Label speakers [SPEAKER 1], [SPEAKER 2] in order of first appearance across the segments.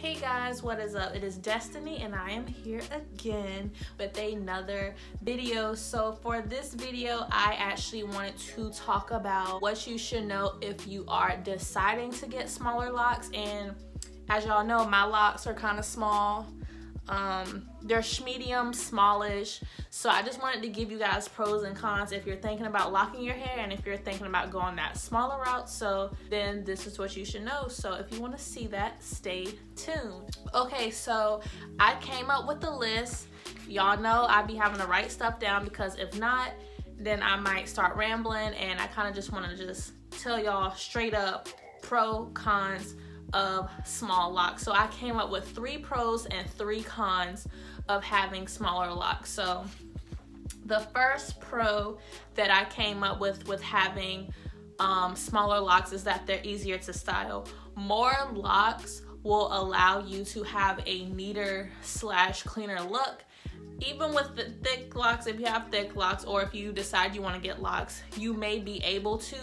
[SPEAKER 1] Hey guys, what is up? It is Destiny and I am here again with another video. So for this video, I actually wanted to talk about what you should know if you are deciding to get smaller locks. And as y'all know, my locks are kind of small. They're medium, smallish. So I just wanted to give you guys pros and cons if you're thinking about locking your hair and if you're thinking about going that smaller route. So then this is what you should know. So if you want to see that, stay tuned. Okay, so I came up with a list. Y'all know I be having to write stuff down because if not, then I might start rambling, and I kind of just want to just tell y'all straight up pro, cons of small locks. So I came up with 3 pros and 3 cons of having smaller locks. So the first pro that I came up with having smaller locks is that they're easier to style. More locks will allow you to have a neater / cleaner look. Even with the thick locks, if you have thick locks or if you decide you want to get locks, you may be able to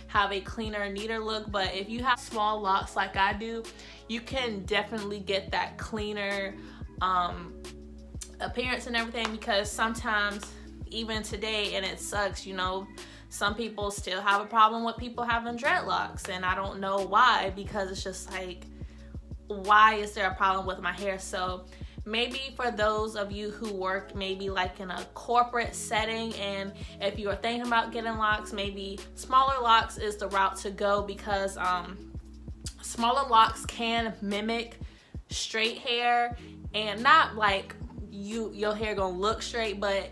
[SPEAKER 1] have a cleaner, neater look. But if you have small locks like I do, you can definitely get that cleaner appearance and everything, because sometimes, even today, and it sucks, you know, some people still have a problem with people having dreadlocks, and I don't know why, because it's just like, why is there a problem with my hair? So maybe for those of you who work maybe like in a corporate setting, and if you are thinking about getting locks, maybe smaller locks is the route to go, because smaller locks can mimic straight hair, and not like your hair gonna look straight, but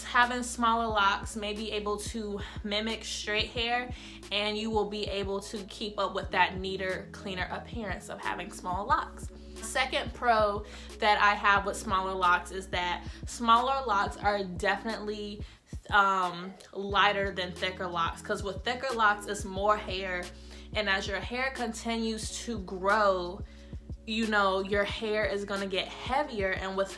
[SPEAKER 1] having smaller locks may be able to mimic straight hair, and you will be able to keep up with that neater, cleaner appearance of having small locks. Second pro that I have with smaller locks is that smaller locks are definitely lighter than thicker locks, because with thicker locks it's more hair, and as your hair continues to grow, you know, your hair is going to get heavier. And with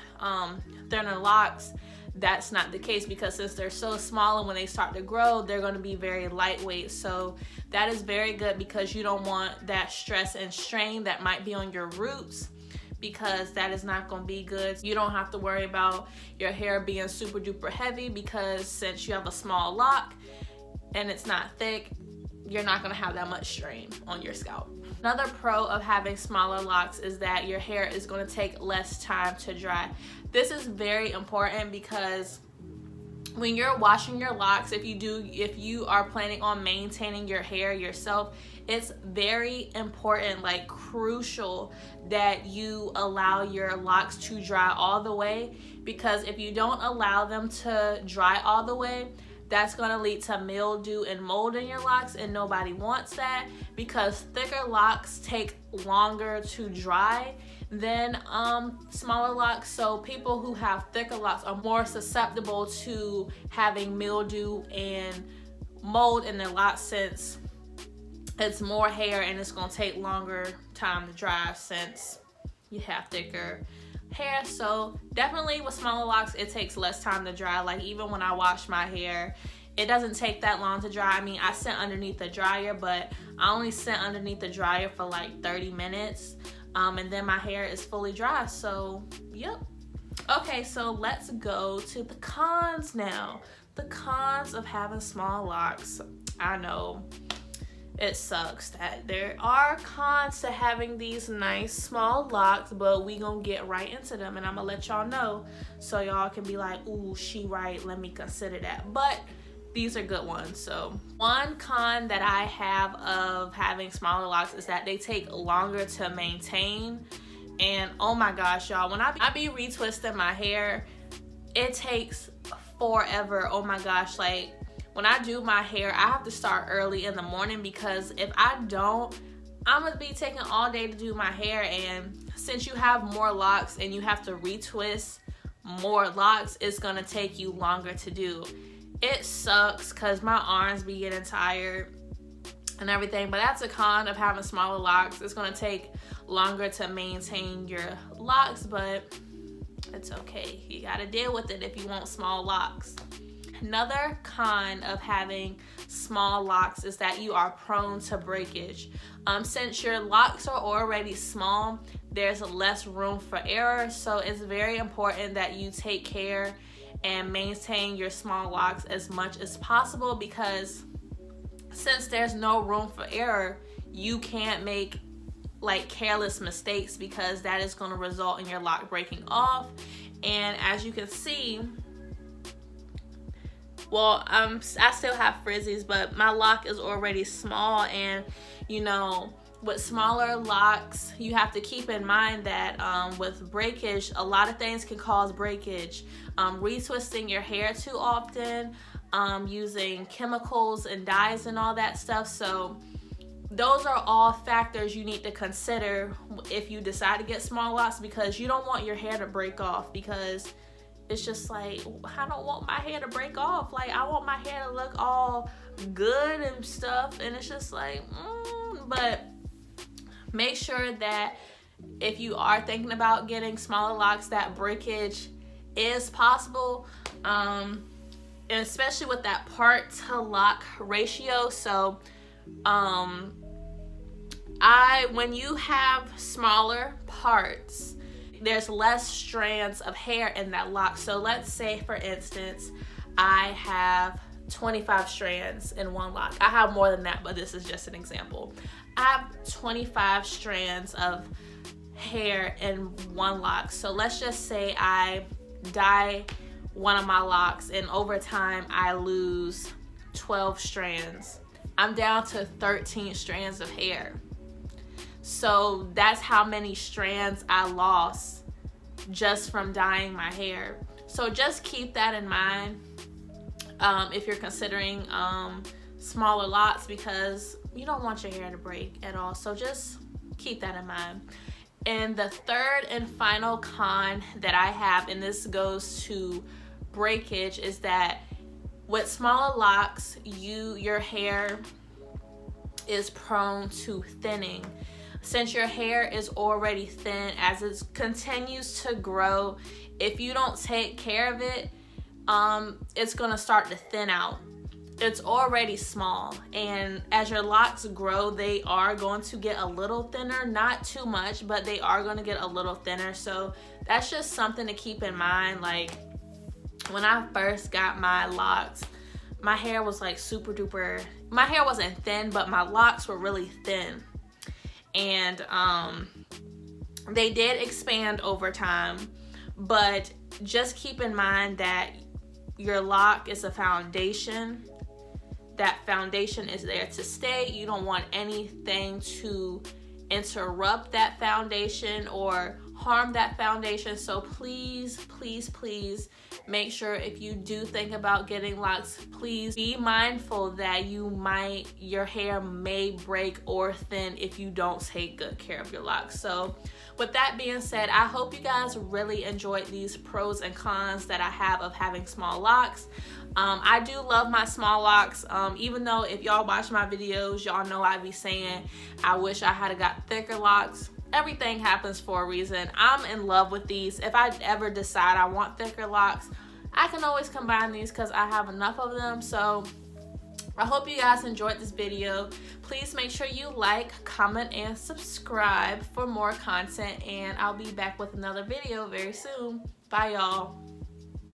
[SPEAKER 1] thinner locks, that's not the case, because since they're so small and when they start to grow, they're going to be very lightweight. So that is very good, because you don't want that stress and strain that might be on your roots, because that is not going to be good. You don't have to worry about your hair being super duper heavy, because since you have a small lock and it's not thick, you're not going to have that much strain on your scalp. Another pro of having smaller locks is that your hair is going to take less time to dry. This is very important, because when you're washing your locks, if you are planning on maintaining your hair yourself, it's very important, like crucial, that you allow your locks to dry all the way, because if you don't allow them to dry all the way, that's going to lead to mildew and mold in your locks, and nobody wants that, because thicker locks take longer to dry than smaller locks. So people who have thicker locks are more susceptible to having mildew and mold in their locks, since it's more hair and it's going to take longer time to dry since you have thicker hair. So definitely with smaller locks, it takes less time to dry. Like even when I wash my hair, it doesn't take that long to dry. I mean, I sit underneath the dryer, but I only sit underneath the dryer for like 30 minutes, and then my hair is fully dry. So yep. Okay, so let's go to the cons now. The cons of having small locks. I know it sucks that there are cons to having these nice small locks, but we gonna get right into them, and I'm gonna let y'all know so y'all can be like, ooh, she right, let me consider that. But these are good ones. So one con that I have of having smaller locks is that they take longer to maintain. And oh my gosh, y'all, when I be retwisting my hair, it takes forever. Oh my gosh, like when I do my hair, I have to start early in the morning, because if I don't, I'm gonna be taking all day to do my hair. And since you have more locks and you have to retwist more locks, it's gonna take you longer to do. It sucks, because my arms be getting tired and everything, but that's a con of having smaller locks. It's gonna take longer to maintain your locks, but it's okay. You gotta deal with it if you want small locks. Another con of having small locks is that you are prone to breakage. Since your locks are already small, there's less room for error. So it's very important that you take care and maintain your small locks as much as possible, because since there's no room for error, you can't make like careless mistakes, because that is going to result in your lock breaking off. And as you can see, well, I still have frizzies, but my lock is already small. And you know, with smaller locks, you have to keep in mind that with breakage, a lot of things can cause breakage. Retwisting your hair too often, using chemicals and dyes and all that stuff. So those are all factors you need to consider if you decide to get small locks, because you don't want your hair to break off, because it's just like, I don't want my hair to break off. Like, I want my hair to look all good and stuff, and it's just like, but make sure that if you are thinking about getting smaller locks, that breakage is possible, and especially with that part to lock ratio. So when you have smaller parts, there's less strands of hair in that lock. So let's say, for instance, I have 25 strands in one lock. I have more than that, but this is just an example. I have 25 strands of hair in one lock. So let's just say I dye one of my locks, and over time I lose 12 strands. I'm down to 13 strands of hair. So that's how many strands I lost just from dyeing my hair. So just keep that in mind if you're considering smaller locks, because you don't want your hair to break at all. So just keep that in mind. And the third and final con that I have, and this goes to breakage, is that with smaller locks, your hair is prone to thinning. Since your hair is already thin, as it continues to grow, if you don't take care of it, it's gonna start to thin out. It's already small, and as your locks grow, they are going to get a little thinner. Not too much, but they are going to get a little thinner. So that's just something to keep in mind. Like, when I first got my locks, my hair was like super duper, my hair wasn't thin, but my locks were really thin. And they did expand over time, but just keep in mind that your lock is a foundation. That foundation is there to stay. You don't want anything to interrupt that foundation or harm that foundation. So please, please, please make sure, if you do think about getting locks, please be mindful that your hair may break or thin if you don't take good care of your locks. So with that being said, I hope you guys really enjoyed these pros and cons that I have of having small locks. I do love my small locks, even though if y'all watch my videos, y'all know I be saying I wish I had got thicker locks. Everything happens for a reason. I'm in love with these. If I ever decide I want thicker locks, I can always combine these because I have enough of them. So I hope you guys enjoyed this video. Please make sure you like, comment, and subscribe for more content, and I'll be back with another video very soon. Bye, y'all.